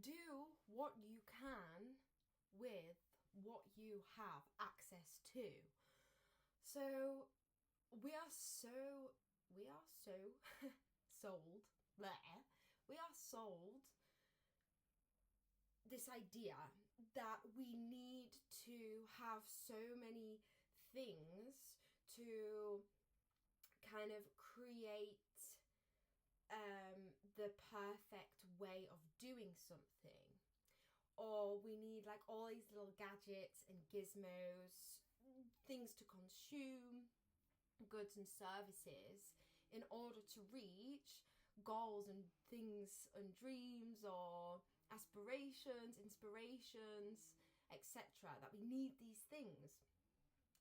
do what you can with what you have access to. So we are so sold there. We are sold this idea that we need to have so many things to kind of create the perfect way of doing something, or we need like all these little gadgets and gizmos, things to consume, goods and services, in order to reach goals and things and dreams or aspirations, inspirations, etc. That we need these things,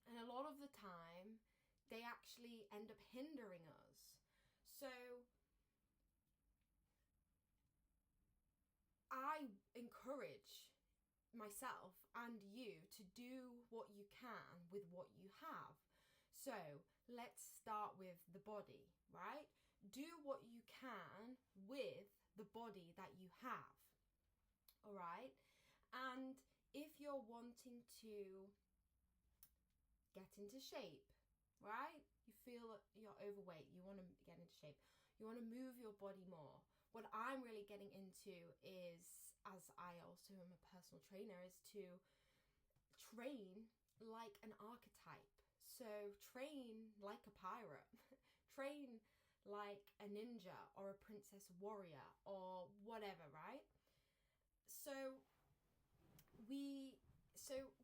and a lot of the time they actually end up hindering us. So I encourage myself and you to do what you can with what you have. So let's start with the body, right? Do what you can with the body that you have, all right? And if you're wanting to get into shape, right? You feel you're overweight, you want to get into shape, you want to move your body more. What I'm really getting into is, as I also am a personal trainer, is to train like an archetype. So train like a pirate, train like a ninja or a princess warrior or whatever, right? So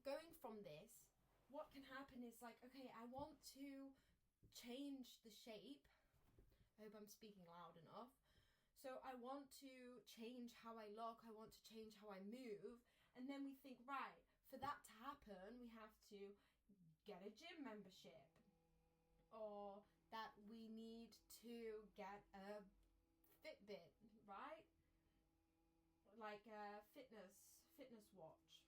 going from this, what can happen is like, okay, I want to change the shape. I hope I'm speaking loud enough. So I want to change how I look, I want to change how I move. And then we think, right, for that to happen, we have to get a gym membership. Or that we need to get a Fitbit, right? Like a fitness watch.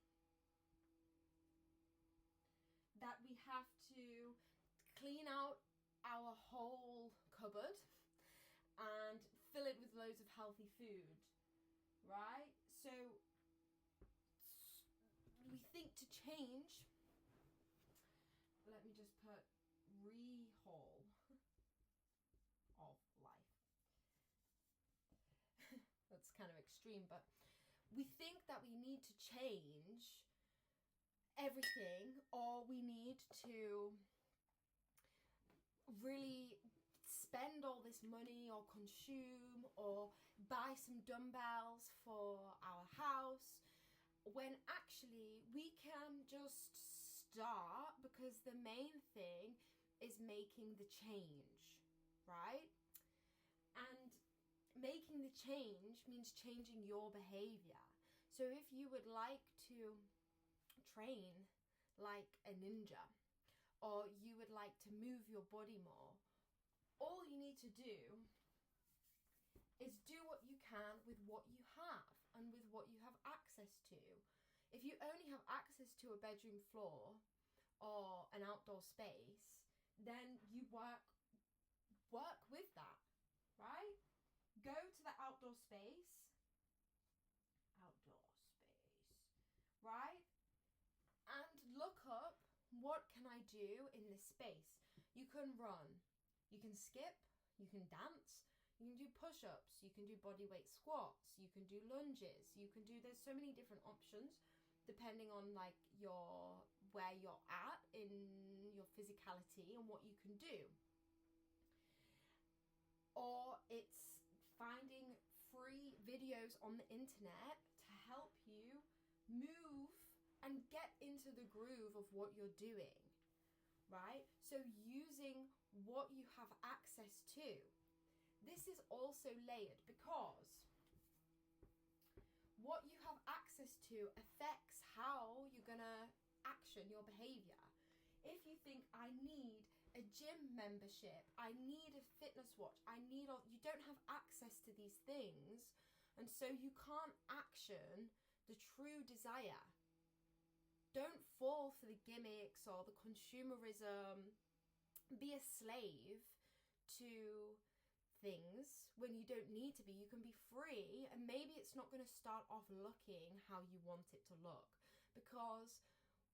That we have to clean out our whole cupboard and fill it with loads of healthy food, right? So we think to change. Let me just put rehaul of life. That's kind of extreme, but we think that we need to change everything, or we need to really spend all this money or consume or buy some dumbbells for our house, when actually we can just start, because the main thing is making the change, right? And making the change means changing your behavior. So if you would like to train like a ninja, or you would like to move your body more, all you need to do is do what you can with what you have and with what you have access to. If you only have access to a bedroom floor or an outdoor space, then you work with that, right? Go to the outdoor space, right? And look up, what can I do in this space? You can run, you can skip, you can dance, you can do push-ups, you can do bodyweight squats, you can do lunges, there's so many different options depending on like where you're at in your physicality and what you can do. Or it's finding free videos on the internet to help you move and get into the groove of what you're doing, right? So using what you have access to. This is also layered because what you have access to affects how you're gonna action your behavior. If you think, I need a gym membership, I need a fitness watch, you don't have access to these things, and so you can't action the true desire. Don't fall for the gimmicks or the consumerism. Be a slave to things when you don't need to be. You can be free, and maybe it's not going to start off looking how you want it to look, because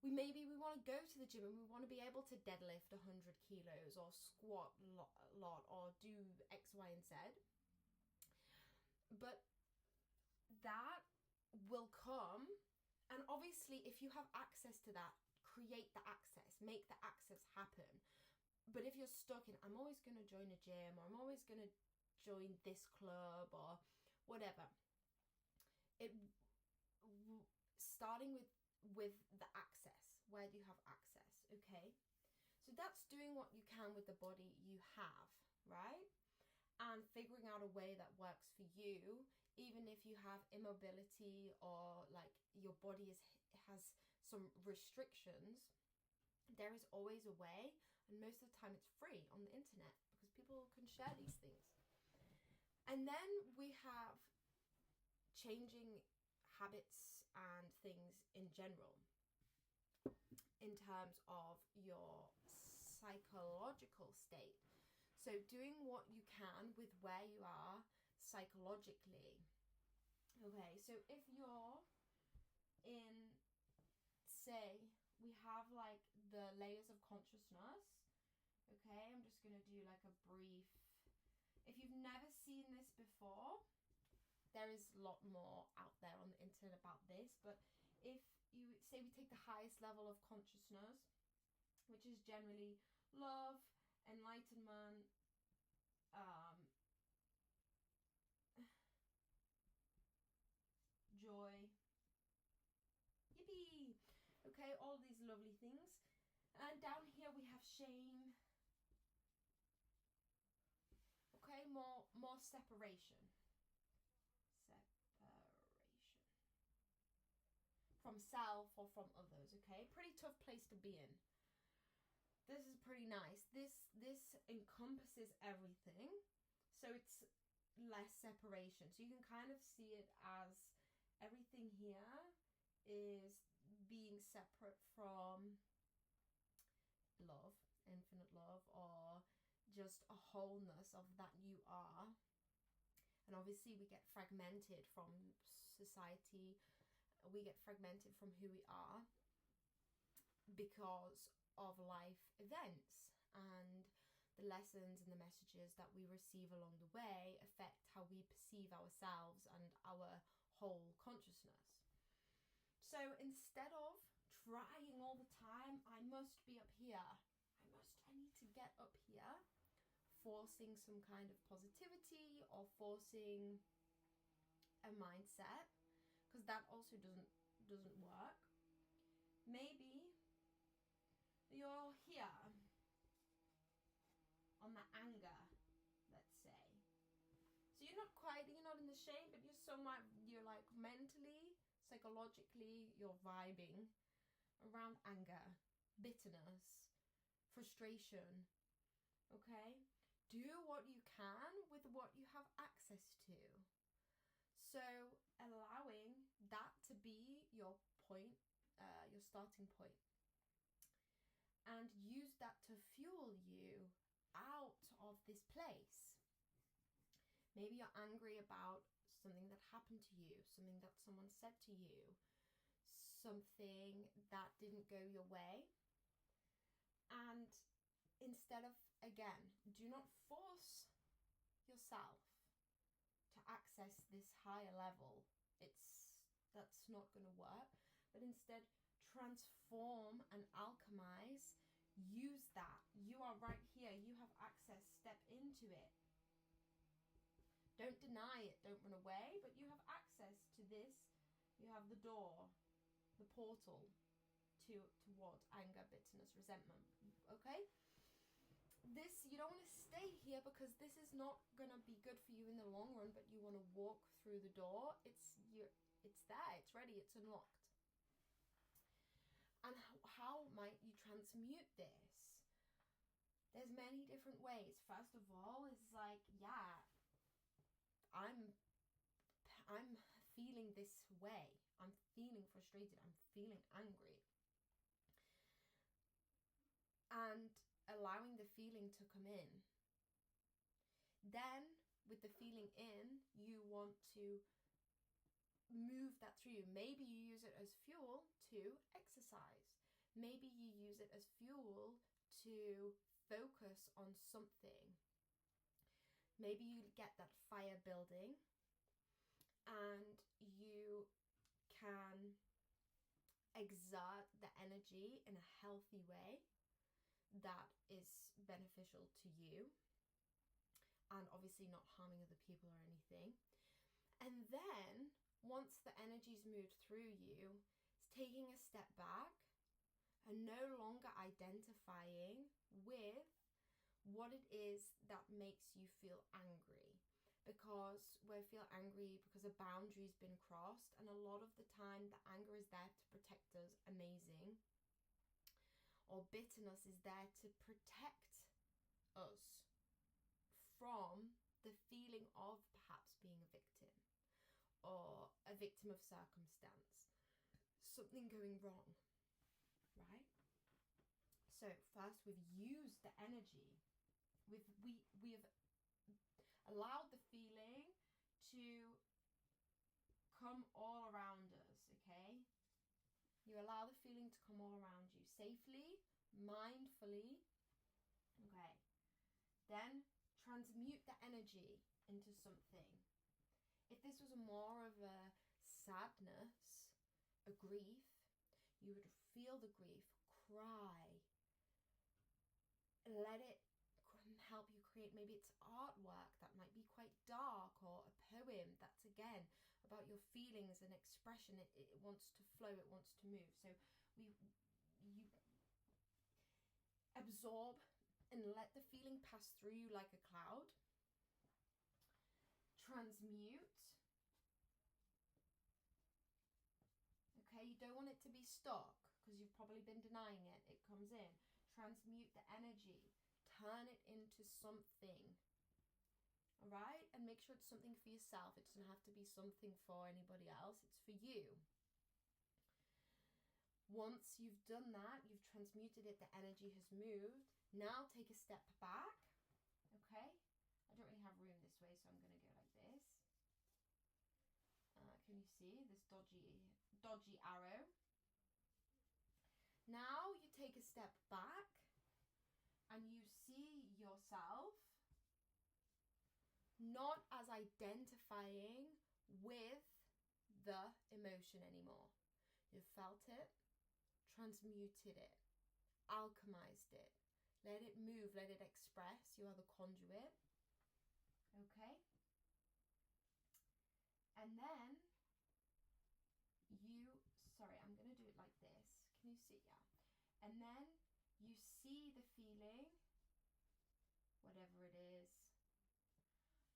we want to go to the gym and we want to be able to deadlift 100 kilos or squat a lot or do X, Y, and Z. But that will come, and obviously if you have access to that, create the access, make the access happen. But if you're stuck in, I'm always going to join a gym, or I'm always going to join this club or whatever, starting with the access. Where do you have access? Okay, so that's doing what you can with the body you have, right? And figuring out a way that works for you, even if you have immobility or like your body has some restrictions. There is always a way, and most of the time it's free on the internet because people can share these things. And then we have changing habits and things in general in terms of your psychological state. So doing what you can with where you are psychologically. Okay, so if you're in, say, we have like the layers of consciousness. Okay, I'm just going to do like a brief. If you've never seen this before, there is a lot more out there on the internet about this. But if you say we take the highest level of consciousness, which is generally love, enlightenment, joy, yippee. Okay, all these lovely things. And down here we have shame. Okay, more separation. Separation. From self or from others, okay? Pretty tough place to be in. This is pretty nice. This encompasses everything. So it's less separation. So you can kind of see it as everything here is being separate from love, infinite love, or just a wholeness of that you are. And obviously we get fragmented from society, we get fragmented from who we are because of life events, and the lessons and the messages that we receive along the way affect how we perceive ourselves and our whole consciousness. So instead of trying all the time, I must be up here, I need to get up here, forcing some kind of positivity or forcing a mindset, because that also doesn't work. Maybe you're here on the anger, let's say. So you're not in the shame, but you're like mentally, psychologically, you're vibing around anger, bitterness, frustration. Okay? Do what you can with what you have access to. So allowing that to be your point, your starting point. And use that to fuel you out of this place. Maybe you're angry about something that happened to you, something that someone said to you, something that didn't go your way. And instead of, again, do not force yourself to access this higher level. That's not going to work. But instead, transform and alchemize. Use that. You are right here. You have access. Step into it. Don't deny it. Don't run away. But you have access to this. You have the door, the portal towards anger, bitterness, resentment. Okay? This, you don't want to stay here because this is not going to be good for you in the long run, but you want to walk through the door. It's there. It's ready. It's unlocked. And how might you transmute this? There's many different ways. First of all, it's like, yeah, I'm feeling this way. I'm feeling frustrated. I'm feeling angry. And allowing the feeling to come in. Then with the feeling in, you want to move that through you. Maybe you use it as fuel to exercise. Maybe you use it as fuel to focus on something. Maybe you get that fire building and you can exert the energy in a healthy way that is beneficial to you and obviously not harming other people or anything. And then once the energy's moved through you, it's taking a step back and no longer identifying with what it is that makes you feel angry. Because we feel angry because a boundary's been crossed, and a lot of the time the anger is there to protect us, amazing. Or bitterness is there to protect us from the feeling of perhaps being a victim or a victim of circumstance, something going wrong, right? So first we've used the energy, we have allowed the feeling to come all around us, okay? You allow the feeling to come all around you safely, mindfully, okay? Then transmute the energy into something. If this was more of a sadness, a grief, you would feel the grief, cry, let it help you create, maybe it's artwork that might be quite dark, or a poem that's again about your feelings and expression. It wants to flow, it wants to move. So you absorb and let the feeling pass through you like a cloud. Transmute. Okay, you don't want it to be stuck because you've probably been denying it. It comes in. Transmute the energy. Turn it into something. All right? And make sure it's something for yourself. It doesn't have to be something for anybody else. It's for you. Once you've done that, you've transmuted it, the energy has moved. Now take a step back. Okay? I don't really have room this way, so I'm going to go like this. Can you see this dodgy arrow? Now you take a step back and you see yourself not as identifying with the emotion anymore. You've felt it, transmuted it, alchemized it. Let it move, let it express. You are the conduit. Okay? And then I'm going to do it like this. Can you see? Yeah. And then you see the feeling, whatever it is,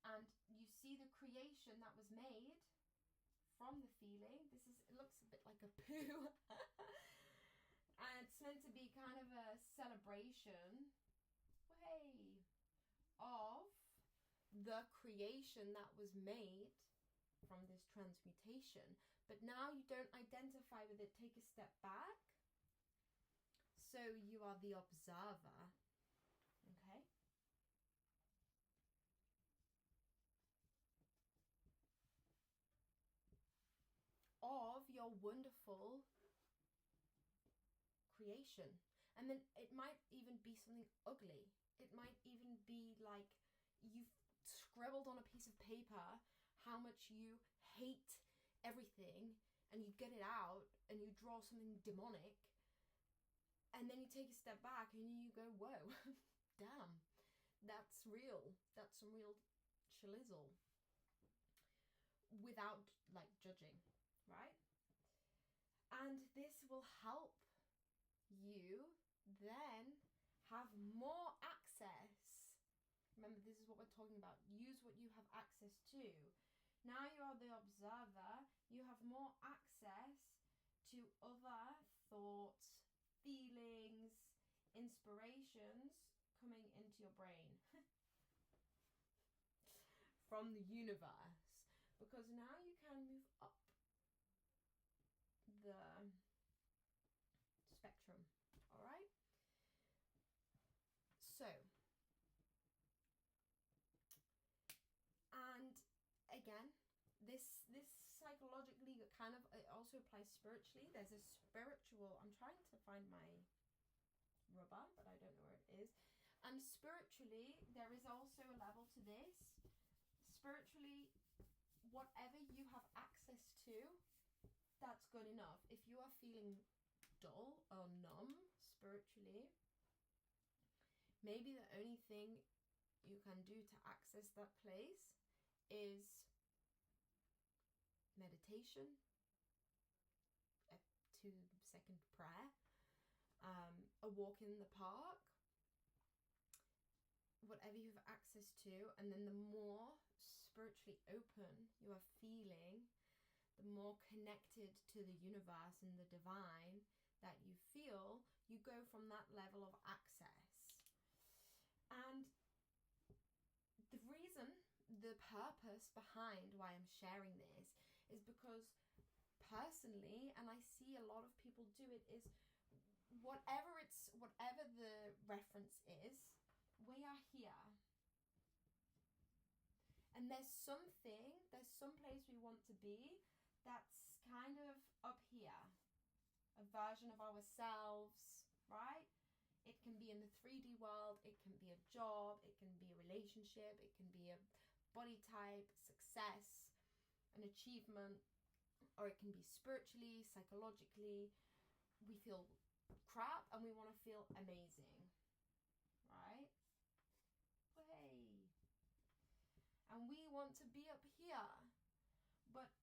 and you see the creation that was made from the feeling. It looks a bit like a poo. And it's meant to be kind of a celebration, of the creation that was made from this transmutation. But now you don't identify with it. Take a step back. So you are the observer. Okay? Of your wonderful creation. And then it might even be something ugly. It might even be like you've scribbled on a piece of paper how much you hate everything, and you get it out and you draw something demonic, and then you take a step back and you go, whoa, damn, that's real. That's some real shilizzle, without like judging, right? And this will help you then have more access. Remember, this is what we're talking about. Use what you have access to. Now you are the observer. You have more access to other thoughts, feelings, inspirations coming into your brain from the universe. Because now you can move up the spectrum. All right? So, this psychologically kind of, it also applies spiritually. There's a spiritual, I'm trying to find my rubber, but I don't know where it is. And spiritually, there is also a level to this. Spiritually, whatever you have access to, that's good enough. If you are feeling dull or numb spiritually, maybe the only thing you can do to access that place is meditation, a 2-second prayer, a walk in the park, whatever you have access to. And then the more spiritually open you are feeling, the more connected to the universe and the divine that you feel, you go from that level of access. And the reason, the purpose behind why I'm sharing this is because personally, and I see a lot of people do it, is whatever the reference is, we are here. And there's some place we want to be that's kind of up here. A version of ourselves, right? It can be in the 3D world, it can be a job, it can be a relationship, it can be a body type, success, an achievement, or it can be spiritually, psychologically. We feel crap and we want to feel amazing, right? Hey. And we want to be up here, but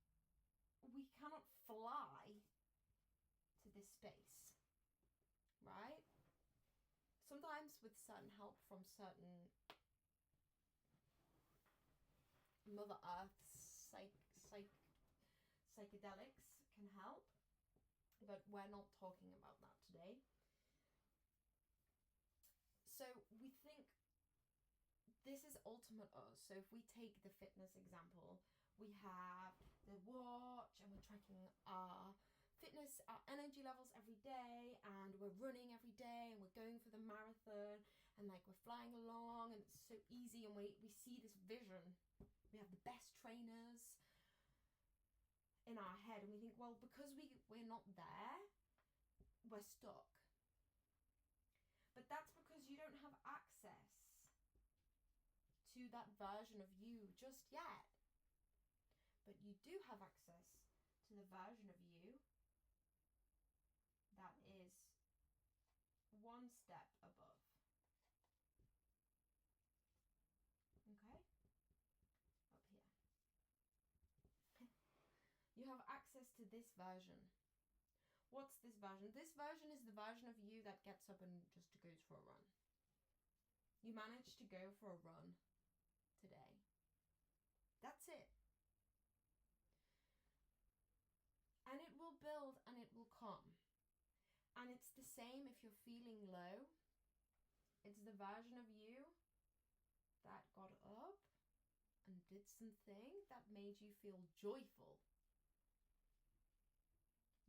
we cannot fly to this space, right? Sometimes with certain help from certain Mother Earth psychedelics can help, but we're not talking about that today. So we think this is ultimate us. So if we take the fitness example, we have the watch and we're tracking our fitness, our energy levels every day, and we're running every day, and we're going for the marathon, and like we're flying along, and it's so easy, and we see this vision. We have the best trainers in our head, and we think, well, because we're not there, we're stuck. But that's because you don't have access to that version of you just yet. But you do have access to the version of you that is one step above. Okay? Up here. You have access to this version. What's this version? This version is the version of you that gets up and just goes for a run. You managed to go for a run today. That's it. And it will build and it will come. And it's the same if you're feeling low. It's the version of you that got up and did something that made you feel joyful.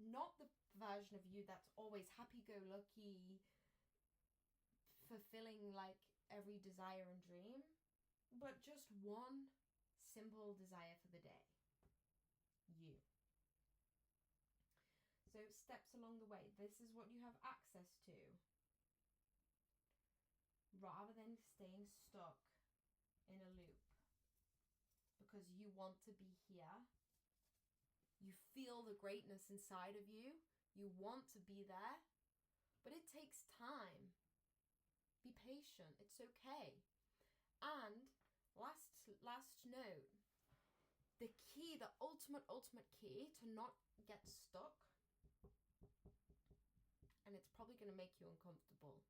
Not the version of you that's always happy-go-lucky, fulfilling like every desire and dream, but just one simple desire for the day. You. So steps along the way. This is what you have access to. Rather than staying stuck in a loop. Because you want to be here. You feel the greatness inside of you. You want to be there. But it takes time. Be patient. It's okay. And last note. The key, the ultimate key to not get stuck, and it's probably going to make you uncomfortable,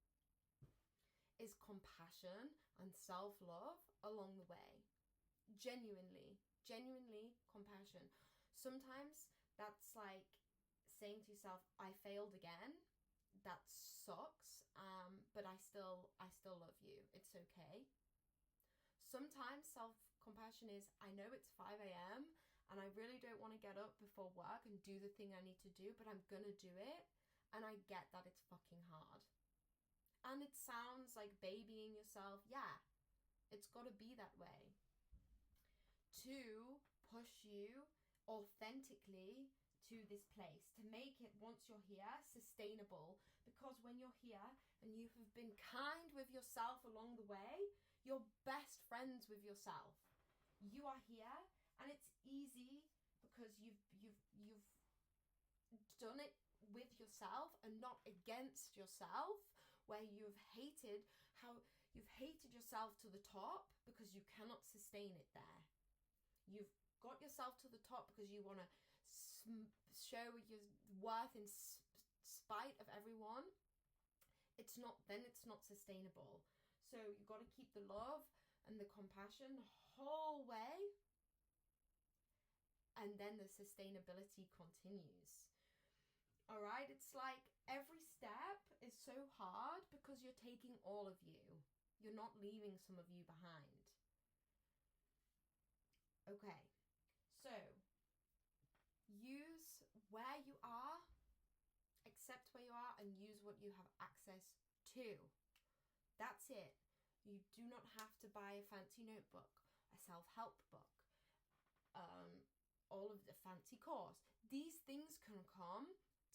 is compassion and self-love along the way. Genuinely compassion. Sometimes that's like saying to yourself, I failed again. That sucks. But I still love you. It's okay. Sometimes self-compassion is, I know it's 5 a.m. and I really don't want to get up before work and do the thing I need to do, but I'm gonna do it. And I get that it's fucking hard. And it sounds like babying yourself. Yeah, it's got to be that way. 2, push you authentically to this place, to make it, once you're here, sustainable. Because when you're here and you have been kind with yourself along the way, you're best friends with yourself. You are here, and it's easy because you've done it with yourself and not against yourself, where you've hated yourself to the top because you cannot sustain it there. You've got yourself to the top because you want to show your worth in spite of everyone. It's not sustainable. So you've got to keep the love and the compassion the whole way, and then the sustainability continues. All right, it's like every step is so hard because you're taking all of you. You're not leaving some of you behind. Okay, so use where you are, accept where you are, and use what you have access to. That's it. You do not have to buy a fancy notebook, a self-help book, all of the fancy course. These things can come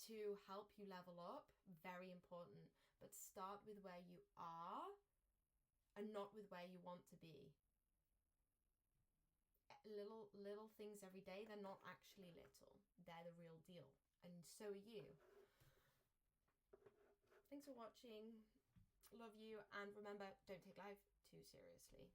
to help you level up, very important, but start with where you are and not with where you want to be. Little things every day, they're not actually little, they're the real deal, and so are you. Thanks for watching, love you, and remember, don't take life too seriously.